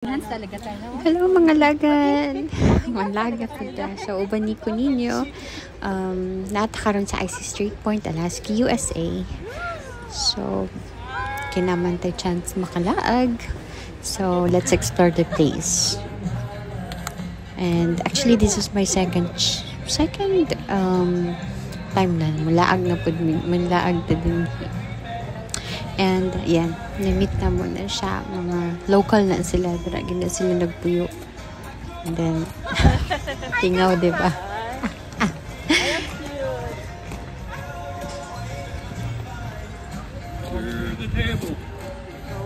Hello mga lagan! Malaga po da. So, uban ni ko ninyo. Natakaroon sa IC Street Point, Alaska, USA. So, kinaman tayo chance makalaag. So, let's explore the place. And actually, this is my second time na. Malaag na po. Malaag na din. And, yan. Na-meet na muna siya. Mga local na sila. Dragi na sila nagpuyo. And then, tingaw, diba? The table.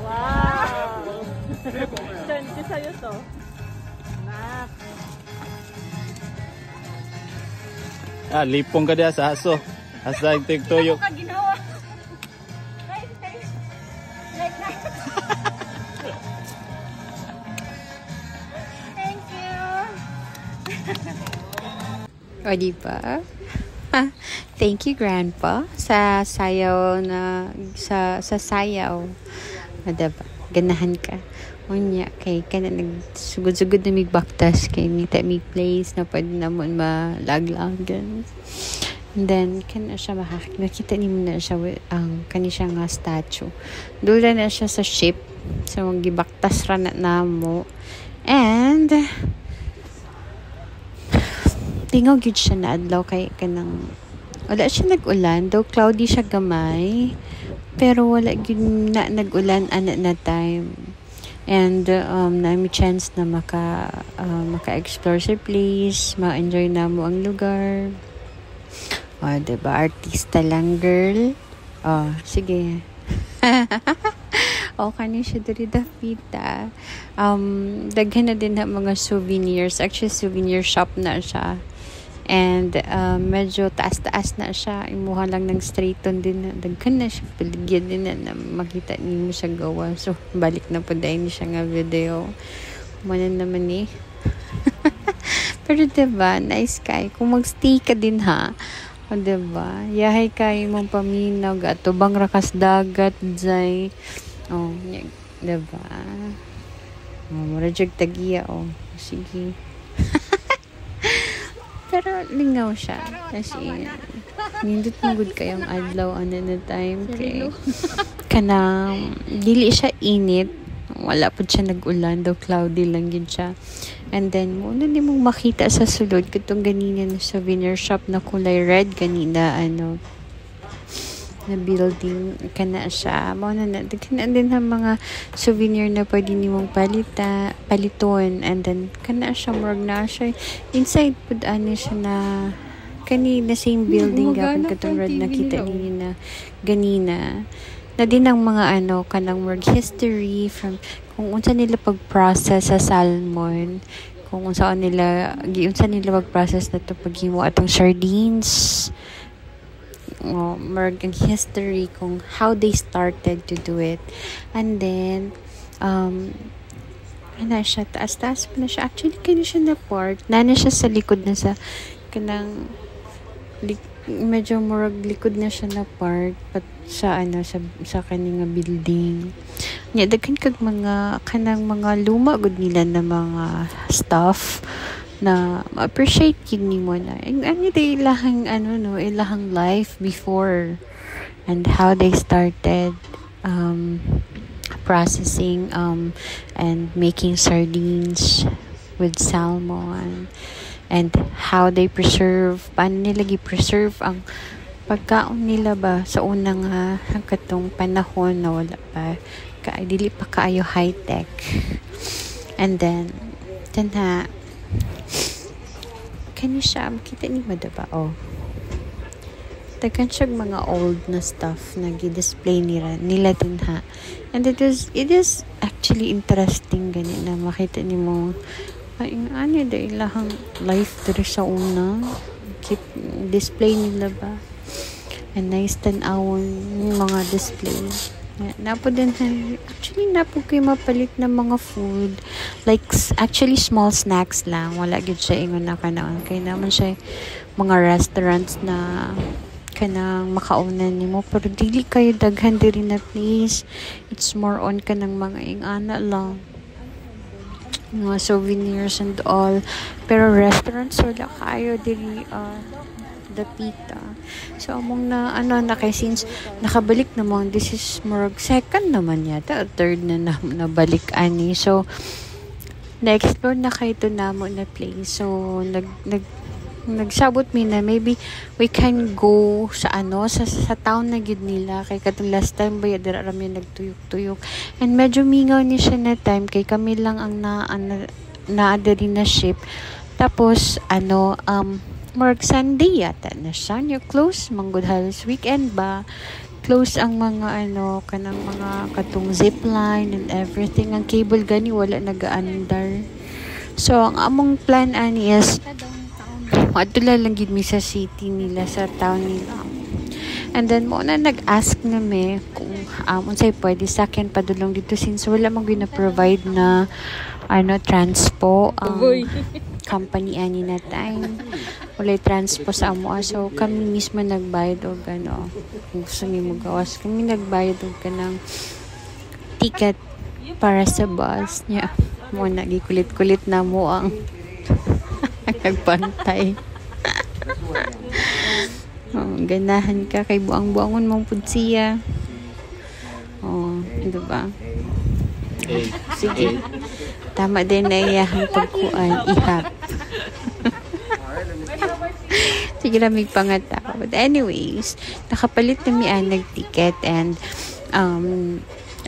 Wow! Ito sa'yo to. Lipong ka diya sa aso. Asa tigtuyok. Thank you! O, diba? Thank you, Grandpa, sa sayaw na, sa sayaw. O, diba? Ganahan ka. Unya, kay ka na nagsugod-sugod na may baktas kay nita may place na pwede naman malaglagan. And then, kana siya nakita niyo na siya ang kani siya nga statue. Dula na siya sa ship. So, gibaktas ra na namo. And, tingaw gyud siya na adlaw kay kanang wala siya nag-ulan, though cloudy siya gamay, pero wala gyud na nag-ulan ana na time. And na may chance na maka-explore sa place, ma-enjoy na mo ang lugar. Diba? Artista lang, girl. Sige. Kani siya diri dapita. Daghan na din na mga souvenirs. Actually, souvenir shop na siya. And medyo taas-taas na siya. Imuha lang ng straighton din na. Daghan na siya. Paligyan din na makita niyo siya gawa. So, balik na po dahil siya nga video. Kumana naman eh. Pero diba, nice kay. Kung magstay ka din ha. O diba, yahay kay mong paminaw. Atubang rakas dagat. Zay. Diba. Marajag tagiya. Sige. Pero lingaw siya. Kasi, nindot mo good kayong adlaw na time kay kanang dili siya init. Wala po siya nag-ulan. Daw cloudy lang yun siya. And then, muna di mong makita sa sulod katong ganina na souvenir shop na kulay red ganina, na building kana siya. Muna na, kana din ang mga souvenir na pwede nimong paliton. And then, kana siya, murag na siya. Inside po siya na kanina same building gapon katong red nakita niyo na ganina. Na din ang mga kanang murag history from kung unsa nila pag-process sa salmon, kung unsa nila pag-process na to paghimo atong sardines. Murag ang history kung how they started to do it. And then siya taas-taas pa na siya. Actually kani siya na park. Nana siya sa likod na sa kanang medyo murag likod na siya na park sa kaning building. Nya daghan kag mga kanang mga luma gud nila na mga stuff na appreciate yun ni mo na ilahang life before and how they started processing and making sardines with salmon. And how they paano nila gi-preserve ang pagkaon nila ba sa unang katong panahon na wala pa dili pa kaayo high-tech. And then kani siya makita ni mo diba daghan siya mga old na stuff na gi-display nila din ha. And it is actually interesting gani na makita ni mo ilahang life diri sa una keep display nila ba and nice tan-awon mga display napo din actually napo kayo mapalit na mga food like actually small snacks lang wala gyud siya ingon na kanaon kay naman siya mga restaurants na kanang makaunan nimo pero dili kayo daghan diri na place. It's more on kanang mga ingana lang. mga souvenirs and all. Pero restaurants wala kayo diri dapita. So among na kay since nakabalik naman, this is more second naman yata, third na nabalik ani. So na-explore na kayo to namo na place. So nagsabot mi na maybe we can go sa sa town na gid nila, kay katong last time ba dira rami nagtuyok-tuyok, and medyo mingaw ni siya na time kay kami lang ang naadari na ship. Tapos more Sunday yata na siya, yung close manggod halos weekend ba, close ang mga kanang mga katong zipline and everything. Ang cable gani wala nagaandar. So ang among plan ani is adula lang gid mi sa city nila, sa town nila. And then mo na nag-ask na me kung unsay pwede sa akin padulong dito, since wala man gyud na provide na transpo company ani na time. Walay transpo sa amo. So kami mismo nagbayad og kung gusto ni mo gawas, kami nagbayad og kanang ticket para sa bus niya. Mo na gikulit-kulit na mo ang nagpantay. Ganahan ka kay buang-buangon mong pud siya. Diba? Sige. Tama din na iyahang pagkuan, ihap. Sige na may pangata. But anyways, nakapalit na mi nag-ticket, and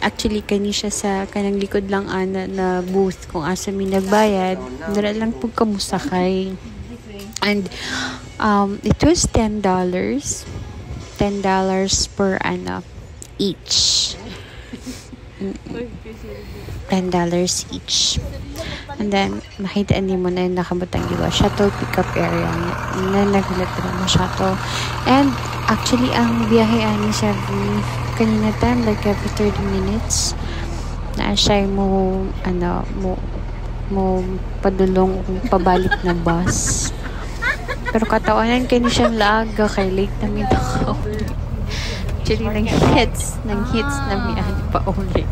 actually kani siya sa kanang likod lang na booth kung asa mi nagbayad. Dara lang pug kamusakay. And it was $10 per each. $10 each. And then makita ni mo na nakabutang iwa shuttle pickup area na naghulat mo shuttle. And actually ang biyahe ani sa kanina time like every 30 minutes na siya mo padulong pabalik na bus. Pero katawanan kani siyang laaga kay late na mi nakauwi. Actually nang hits na mi pa uli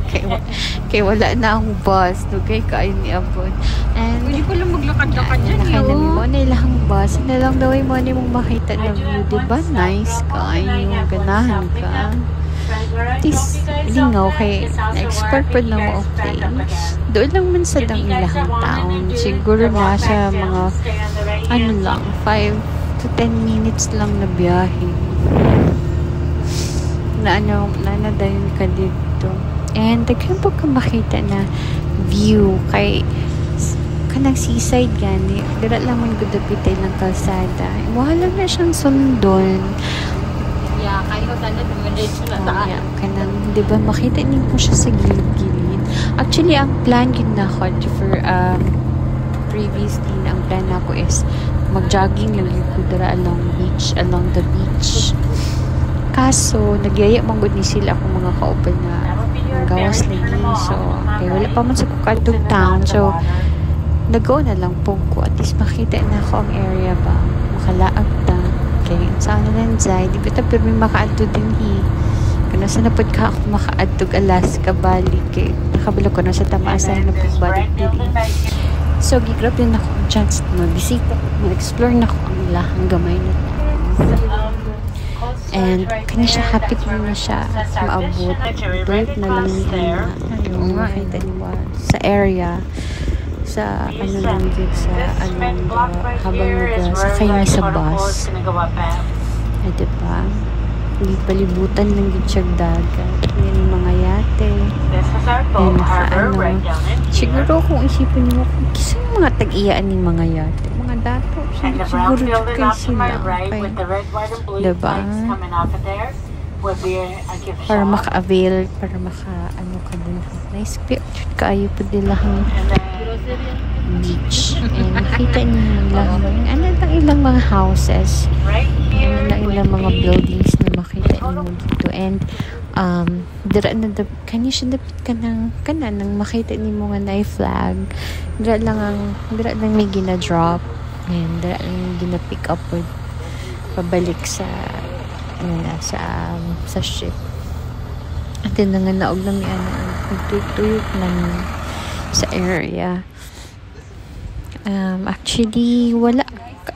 kay wala na ang bus dugay kaayo ni abot. And Hindi ko lang maglakad-lakad dyan nakainami mo na ilang bus na lang daw mo ni mong makita na view, diba? Nice kaayo, ganahan ka. This lingaw kay na-expert pa na mo place. Doon lang man sa dang ilang town. Siguro na sa mga 5 to 10 minutes lang na biyahe. Na dayon ka dito. And daghan po ka makita na view kay kanang seaside gani. Dira lang man gud dapitay ng kalsada. Wala na siyang sundon. Kayo sana dumiretso na taan. Kanang, di ba, makita niyo po siya sa gilid-gilid. Actually, ang plan yun na ako for previously, ang plan ako is mag-jogging lang yung kudara along the beach. Kaso, nagyaya manggod ni sila akong mga kauban na gawas lagi. So, kaya wala pa man sa kukadtog town. So, nag-go na lang po ko. At least makita na ako ang area ba. Makalaag na. Okay, saan na nandiyan? Di ko tapos may makaadto din kung saan na po ka ako makaadtog Alaska balik eh. Nakabalo ko na sa tamaasan na pagbalik diri. So, gigrab din ako ang chance na mag-bisita. Mag-explore na ako ang lahang gamay na and kanya siya happy na siya maabot. Break na lang niya yung makita niyo sa area. Sa lang dito sa habang sakay mi sa bus. Ay, diba? Hindi palibutan ng gitsag dagat. Yan yung mga yate. Yan siguro kung isipin mo kung kisa yung mga tag-iyaan ng mga yate. Mga dato. Siguro kayo sila. Okay. Diba? Para maka-avail, para ka din. Nice picture kayo pa nilang beach. And nakita niyo lang ilang mga houses. Ilang mga buildings na makita niyo dito. And dira na kanya siya dapat nang makita niyo nga na flag. Dira lang may gina-drop. And dira lang gina-pick up pabalik sa sa ship. At yun nga naog na may nagtuyok-tuyok lang sa area. Actually, wala.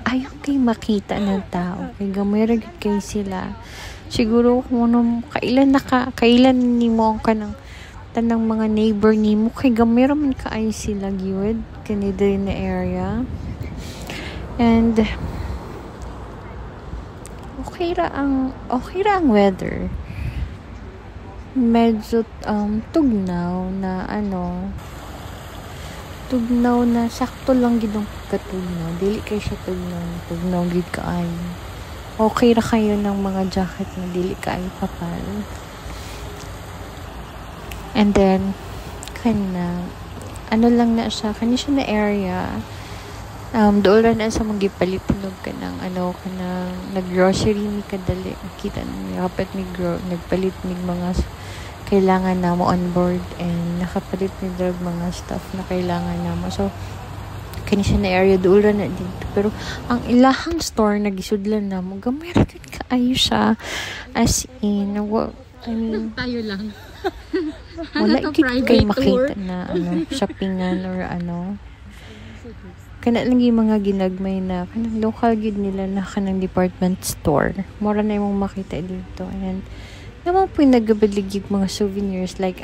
Ayaw kayo makita ng tao. Kaya gamay ragit kayo sila. Siguro kung ano, kailan ni mo ka ng tanang mga neighbor ni mo, kay gamay raman kaayo sila giwid. Kanida na area. And, okay ra ang weather. Medyo, tugnaw na sakto lang gid ang pagkatugnaw. Dili kay siya tugnaw gid kaayo. Okay ra kayo ng mga jacket na dili kaayo papal. And then lang na siya, kani siya na area. Doon ra na sa magipalipinog ka ng nag-grocery mi kadali. Nakita na dapat nagpalit mig mga kailangan na mo on board and nakapalit ni drug mga stuff na kailangan na mo. So, kani siya na area doon na dito. Pero, ang ilahang store na gisudlan na mo, gamay rin kaayo siya. As in, Tayo lang. wala kayo makita na shoppingan or kana lang yung mga ginagmay na kanang local gid nila na kanang department store. Mura na yung makita dito. And, naman po yung nagabaligig mga souvenirs like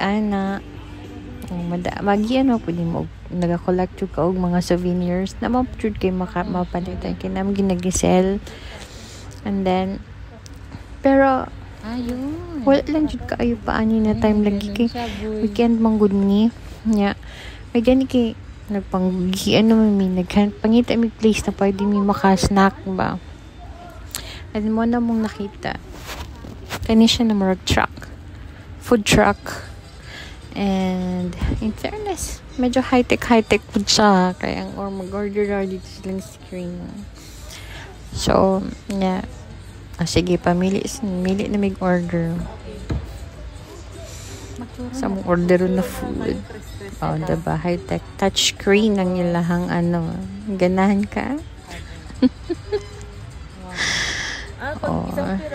pwede mo nagakollect ka og mga souvenirs naman po kayo mapalitan kaya naman ginagisel. And then pero wala lang jud kaayo paani na time lagi kay weekend manggod ni nya may gani kay nagpanggian naman pangita mi place na pwede mi maka-snack ba. And mo na mong nakita kani siya na marag food truck. And in fairness, medyo high-tech po siya. Kaya mag-order dito silang screen. So, yeah. Sige, mili na mag-order. Sa mong order na food. Diba? High-tech. Touchscreen ang ilahang ganahan ka?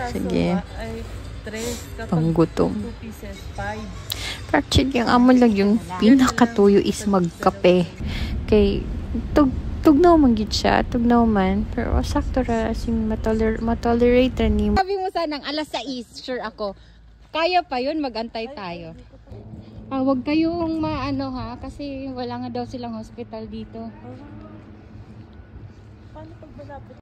Sige. Panggutom. Actually, ang amo lang yung pinakatuyo is magkape. Kay, tugnaw man gid siya. Tugnaw man. Pero sakto ra asing matolerate ra ni. Sabi mo sanang alas 6, sure ako. Kaya pa yun, magantay tayo. Huwag kayong kasi wala nga daw silang hospital dito. Paano pag malapit?